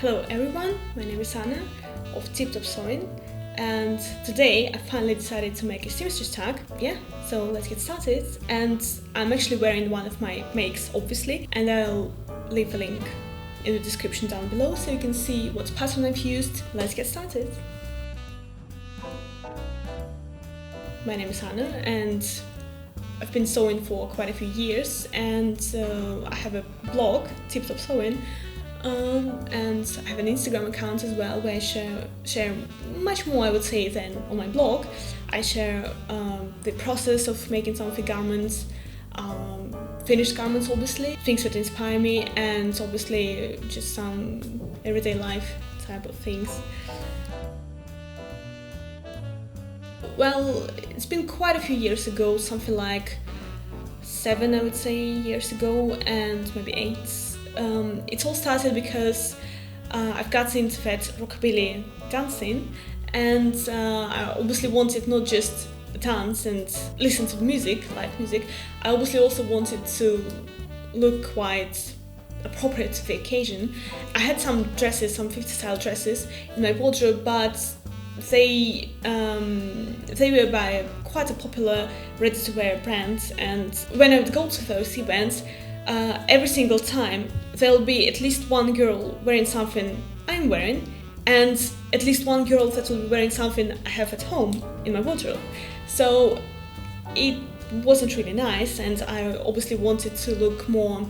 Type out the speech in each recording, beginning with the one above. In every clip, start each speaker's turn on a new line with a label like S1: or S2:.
S1: Hello everyone, my name is Anna of Tip Top Sewing, and today I finally decided to make a seamstress tag. Yeah, so let's get started. And I'm actually wearing one of my makes, obviously, and I'll leave a link in the description down below so you can see what pattern I've used. Let's get started. My name is Anna and I've been sewing for quite a few years, and I have a blog, Tip Top Sewing, and I have an Instagram account as well where I share much more, I would say, than on my blog. I share the process of making some of the garments, finished garments obviously, things that inspire me, and obviously just some everyday life type of things. Well, it's been quite a few years ago, something like 7, I would say, years ago, and maybe 8. It all started because I've got into that rockabilly dancing, and I obviously wanted not just dance and listen to music, live music. I obviously also wanted to look quite appropriate to the occasion. I had some dresses, some 50s style dresses in my wardrobe, but they were by quite a popular ready-to-wear brand, and when I would go to those events, every single time there'll be at least one girl wearing something I'm wearing, and at least one girl that will be wearing something I have at home in my wardrobe. So it wasn't really nice, and I obviously wanted to look more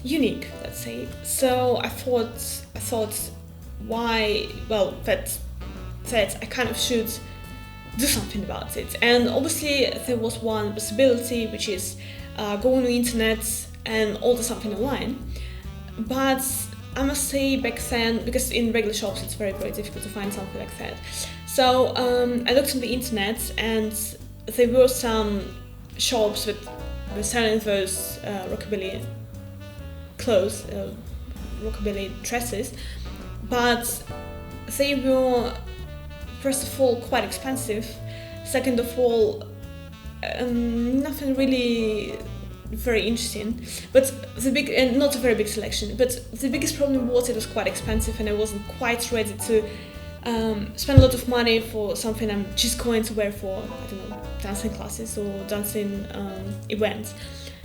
S1: unique, let's say. So I thought why, well, that I kind of should do something about it. And obviously there was one possibility, which is go on the internet and order something online. But I must say, back then, because in regular shops it's very, very difficult to find something like that. So I looked on the internet, and there were some shops that were selling those rockabilly clothes, rockabilly dresses, but they were, first of all, quite expensive. Second of all, nothing really very interesting. But not a very big selection. But the biggest problem was it was quite expensive, and I wasn't quite ready to spend a lot of money for something I'm just going to wear for, I don't know, dancing classes or dancing events.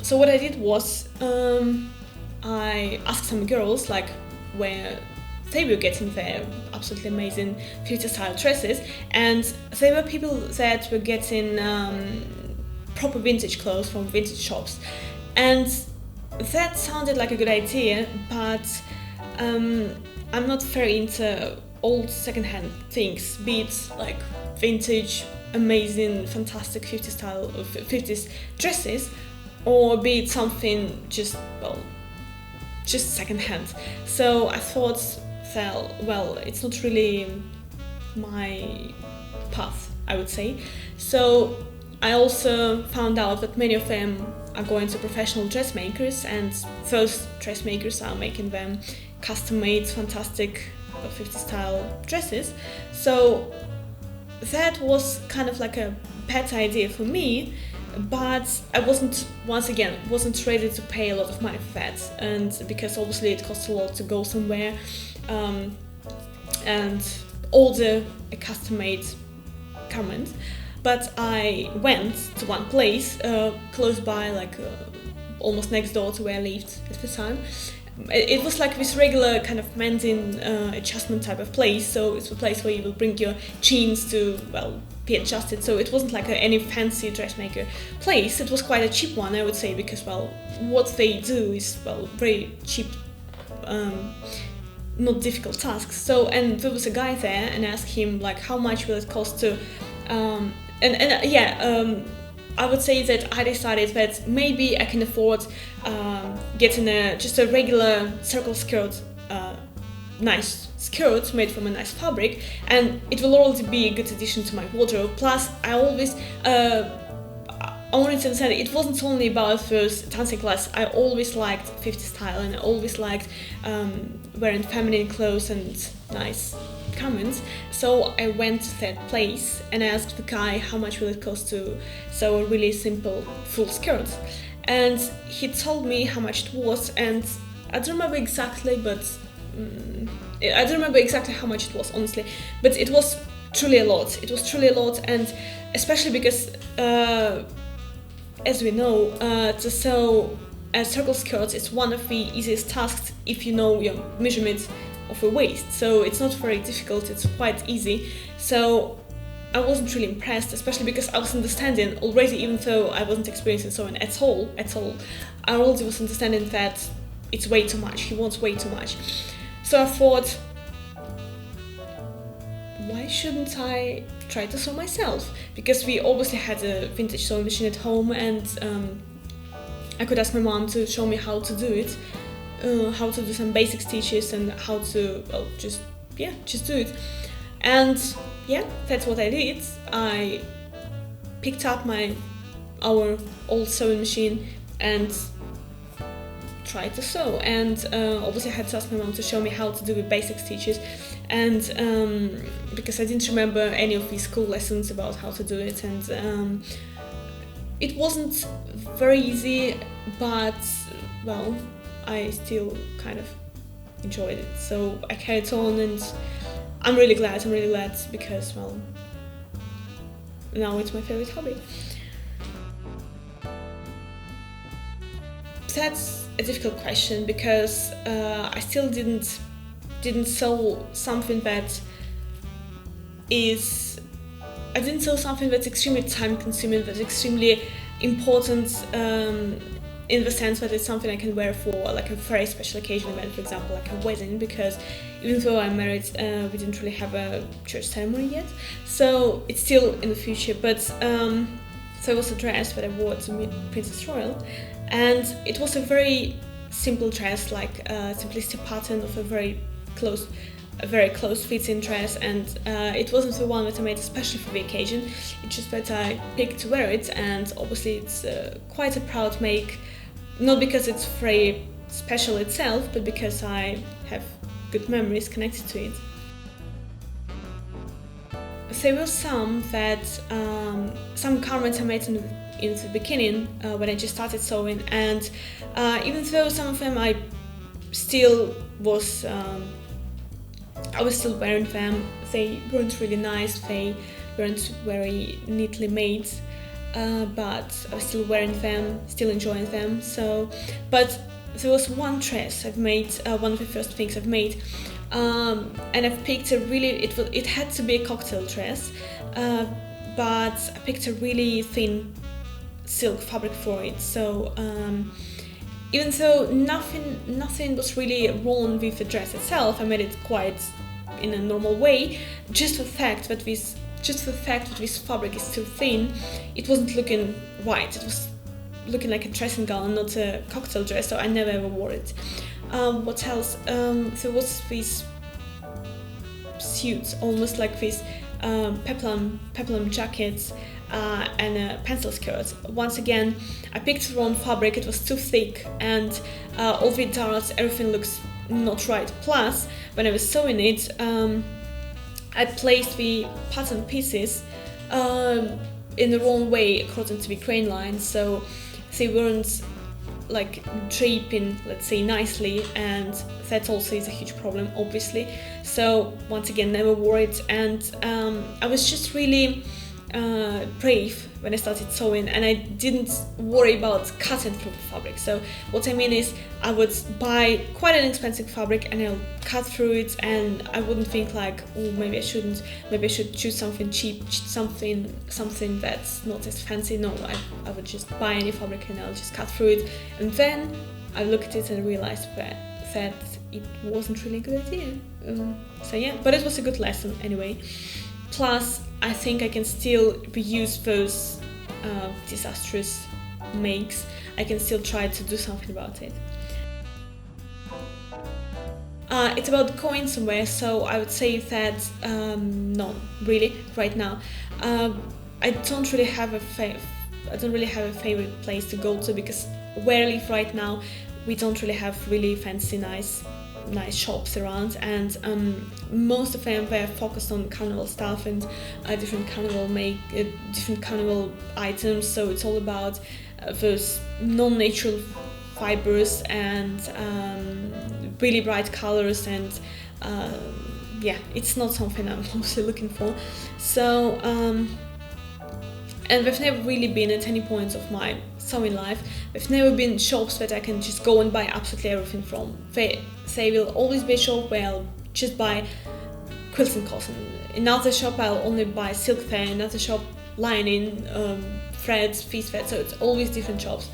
S1: So what I did was I asked some girls like where they were getting their absolutely amazing 50s style dresses, and there were people that were getting proper vintage clothes from vintage shops, and that sounded like a good idea, but I'm not very into old second-hand things, be it like vintage, amazing, fantastic 50s style of 50s dresses, or be it something just second-hand. So I thought, well, it's not really my path, I would say. So I also found out that many of them are going to professional dressmakers, and those dressmakers are making them custom-made, fantastic 50s style dresses. So that was kind of like a pet idea for me, but I wasn't ready to pay a lot of money for that, and because obviously it costs a lot to go somewhere and order a custom-made garment. But I went to one place close by, like almost next door to where I lived at the time. It was like this regular kind of mending adjustment type of place, so it's a place where you will bring your jeans to, well, be adjusted. So it wasn't like any fancy dressmaker place. It was quite a cheap one, I would say, because, well, what they do is, well, very cheap, not difficult tasks. So, and there was a guy there, and I asked him like how much will it cost to I would say that I decided that maybe I can afford getting just a regular circle skirt, nice skirt made from a nice fabric, and it will already be a good addition to my wardrobe. Plus, I always I wanted to understand it wasn't only about first dancing class. I always liked 50s style, and I always liked wearing feminine clothes and nice garments. So I went to that place and I asked the guy how much will it cost to sew a really simple full skirt, and he told me how much it was, and I don't remember exactly, but I don't remember exactly how much it was, honestly, but it was truly a lot. It was truly a lot, and especially because, as we know, to sew circle skirts is one of the easiest tasks if you know your measurements of a waist. So it's not very difficult, it's quite easy. So I wasn't really impressed, especially because I was understanding already, even though I wasn't experiencing sewing at all, I already was understanding that it's way too much, he wants way too much. So I thought, why shouldn't I try to sew myself? Because we obviously had a vintage sewing machine at home, and I could ask my mom to show me how to do it, how to do some basic stitches and how to, well, just do it. And yeah, that's what I did. I picked up our old sewing machine and tried to sew, and obviously I had to ask my mom to show me how to do the basic stitches, and because I didn't remember any of these school lessons about how to do it, and it wasn't very easy, but well, I still kind of enjoyed it, so I carried on, and I'm really glad because, well, now it's my favorite hobby. That's a difficult question because I still didn't sew something that is. I didn't sew something that's extremely time-consuming, that's extremely important in the sense that it's something I can wear for like a very special occasion event, for example, like a wedding, because even though I'm married, we didn't really have a church ceremony yet, so it's still in the future. But so it was a dress that I wore to meet Princess Royal, and it was a very simple dress, like a simplistic pattern of a very close fitting dress, and it wasn't the one that I made especially for the occasion. It's just that I picked to wear it, and obviously it's quite a proud make, not because it's very special itself, but because I have good memories connected to it. There were some garments I made in the beginning when I just started sewing, and even though some of them I was still wearing them, they weren't really nice, they weren't very neatly made, but I was still wearing them, still enjoying them. So, but there was one dress I've made, one of the first things I've made, and I've picked it had to be a cocktail dress, but I picked a really thin silk fabric for it. So even though nothing was really wrong with the dress itself, I made it quite in a normal way. Just the fact that this fabric is too thin, it wasn't looking right. It was looking like a dressing gown, not a cocktail dress. So I never ever wore it. What else? There was this suit, almost like this peplum jackets. And a pencil skirt. Once again, I picked the wrong fabric, it was too thick, and all the darts, everything looks not right. Plus, when I was sewing it, I placed the pattern pieces in the wrong way according to the grain line, so they weren't like draping, let's say, nicely, and that also is a huge problem, obviously. So once again, never wore it, and I was just really brave when I started sewing, and I didn't worry about cutting through the fabric. So what I mean is, I would buy quite an expensive fabric and I'll cut through it, and I wouldn't think like, oh, maybe I shouldn't, maybe I should choose something cheap, something that's not as fancy. No, I would just buy any fabric and I'll just cut through it, and then I look at it and realize that it wasn't really a good idea. So yeah, but it was a good lesson anyway. Plus, I think I can still reuse those disastrous makes. I can still try to do something about it. It's about going somewhere, so I would say that no, really, right now. I don't really have a favorite place to go to, because where I live right now, we don't really have really fancy, nice shops around, and most of them were focused on carnival stuff and different carnival items. So it's all about those non-natural fibers and really bright colors, and yeah, it's not something I'm mostly looking for. So and there've never really been at any point of my sewing life, there've never been shops that I can just go and buy absolutely everything from. They will always be a shop where I'll just buy quilts and cotton. Another shop I'll only buy silk thread, another shop lining, threads, piece thread, so it's always different shops.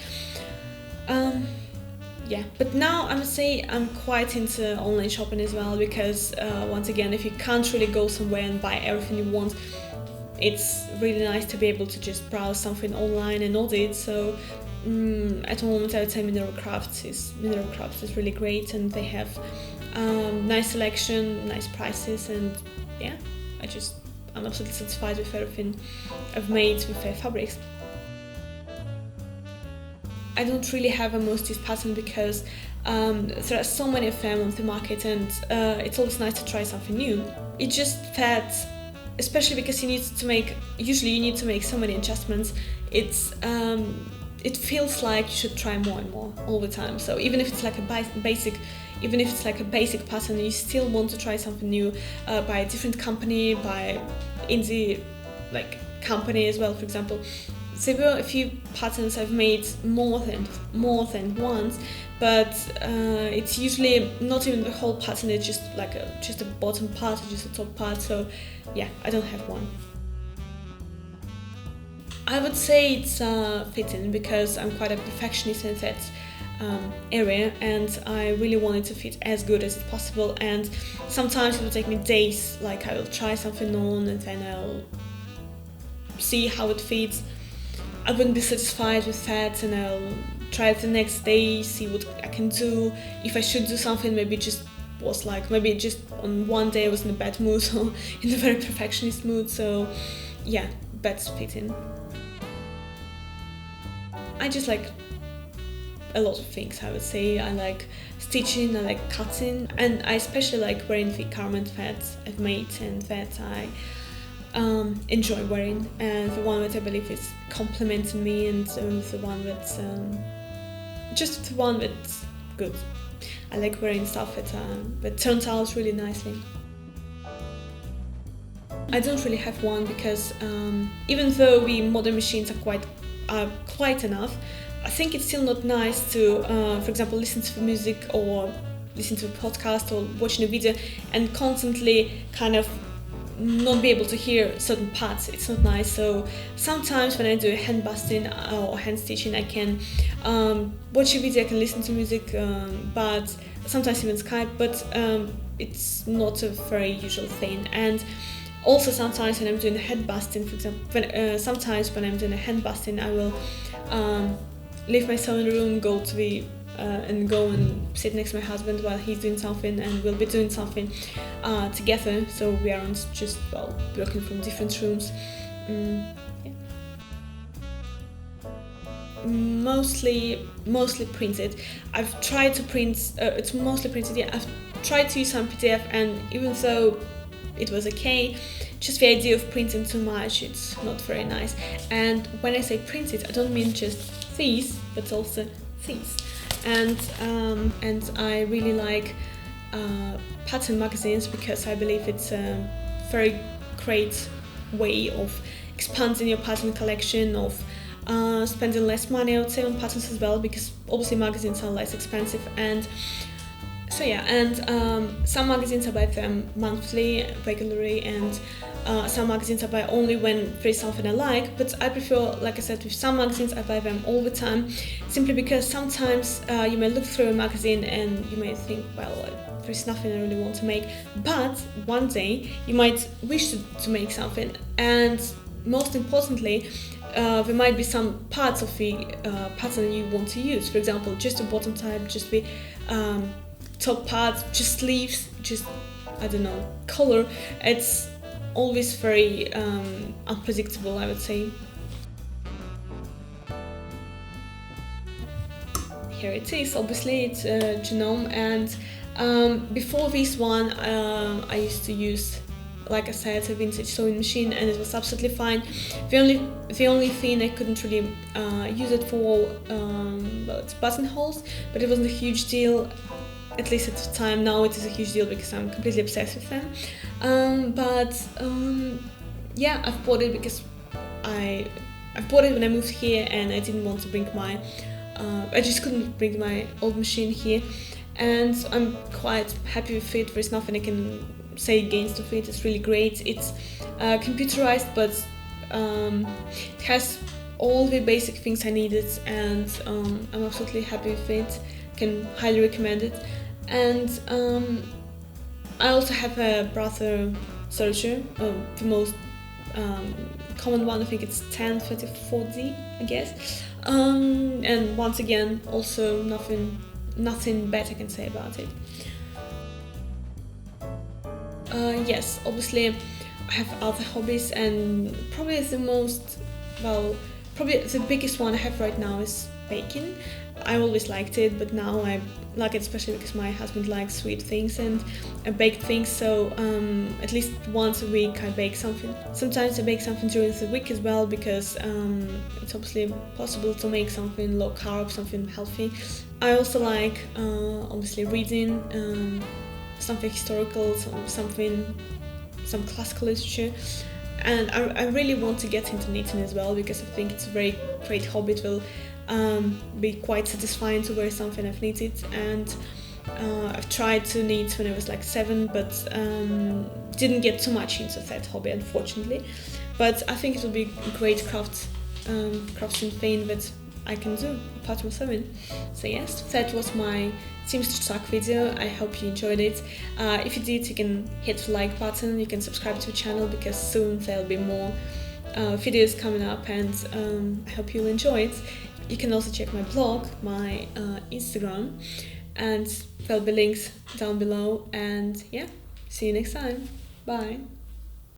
S1: Yeah, but now I must say I'm quite into online shopping as well, because once again, if you can't really go somewhere and buy everything you want, it's really nice to be able to just browse something online and order it. So at the moment I would say Mineral Crafts is really great, and they have nice selection, nice prices, and yeah, I'm absolutely satisfied with everything I've made with their fabrics. I don't really have a most used pattern because there are so many of them on the market, and it's always nice to try something new. It's just that, especially because you need to make so many adjustments, it feels like you should try more and more all the time. So even if it's like a basic pattern, you still want to try something new, by a different company, by indie like company as well, for example. There were a few patterns I've made more than once, but it's usually not even the whole pattern. It's just like just a bottom part or just a top part. So yeah, I don't have one. I would say it's fitting, because I'm quite a perfectionist in that area, and I really want it to fit as good as possible. And sometimes it will take me days. Like I will try something on, and then I'll see how it fits. I wouldn't be satisfied with that, and I'll try it the next day, see what I can do. If I should do something, maybe just on one day I was in a bad mood, or in a very perfectionist mood. So yeah, that's fitting. I just like a lot of things, I would say. I like stitching, I like cutting, and I especially like wearing the garment that I've made and that I enjoy wearing, and the one that I believe is complimenting me, and the one that's good. I like wearing stuff that turns out really nicely. I don't really have one, because even though the modern machines are quite enough, I think it's still not nice to, for example, listen to the music or listen to a podcast or watching a video and constantly kind of not be able to hear certain parts. It's not nice. So sometimes when I do hand basting or hand stitching, I can watch a video, I can listen to music, but sometimes even Skype, but it's not a very usual thing. And also sometimes when I'm doing a hand basting, for example, sometimes when I'm doing a hand basting, I will leave my sewing room, go and sit next to my husband while he's doing something, and we'll be doing something together. So we aren't just working from different rooms. Yeah. Mostly printed. I've tried to print. It's mostly printed. Yeah, I've tried to use some PDF, and even though it was okay, just the idea of printing too much, it's not very nice. And when I say printed, I don't mean just these, but also these. And I really like pattern magazines, because I believe it's a very great way of expanding your pattern collection, of spending less money, I would say, on patterns as well, because obviously magazines are less expensive. And so yeah, and some magazines I buy them monthly, regularly, and some magazines I buy only when there's something I like. But I prefer, like I said, with some magazines I buy them all the time, simply because sometimes you may look through a magazine and you may think, well, there's nothing I really want to make, but one day you might wish to make something, and most importantly, there might be some parts of the pattern you want to use. For example, just a bottom type, just the top part, just sleeves, just, I don't know, color. It's always very unpredictable, I would say. Here it is, obviously it's Genome, and before this one I used to use, like I said, a vintage sewing machine, and it was absolutely fine. The only thing I couldn't really use it for, well, it's buttonholes, but it wasn't a huge deal. at least at the time. Now it is a huge deal because I'm completely obsessed with them. Yeah, I've bought it because I bought it when I moved here, and I didn't want to bring my I just couldn't bring my old machine here, and I'm quite happy with it. There's nothing I can say against of it. It's really great. It's computerized, but it has all the basic things I needed, and I'm absolutely happy with it. Can highly recommend it. And I also have a brother serger, the most common one. I think it's 1034D, I guess. And once again, also nothing bad I can say about it. Yes, obviously I have other hobbies, and probably the biggest one I have right now is baking. I always liked it, but now I like it especially because my husband likes sweet things and baked things, so at least once a week I bake something. Sometimes I bake something during the week as well, because it's obviously possible to make something low carb, something healthy. I also like obviously reading something historical, some classical literature. And I really want to get into knitting as well, because I think it's a very great hobby. It will be quite satisfying to wear something I've knitted. And I've tried to knit when I was like 7, but didn't get too much into that hobby, unfortunately. But I think it will be a great crafting thing that I can do apart from sewing. So yes, that was my Seamstress Tag video. I hope you enjoyed it. If you did, you can hit the like button, you can subscribe to the channel, because soon there'll be more videos coming up, and I hope you'll enjoy it. You can also check my blog, my Instagram, and there'll be links down below. And yeah, see you next time. Bye.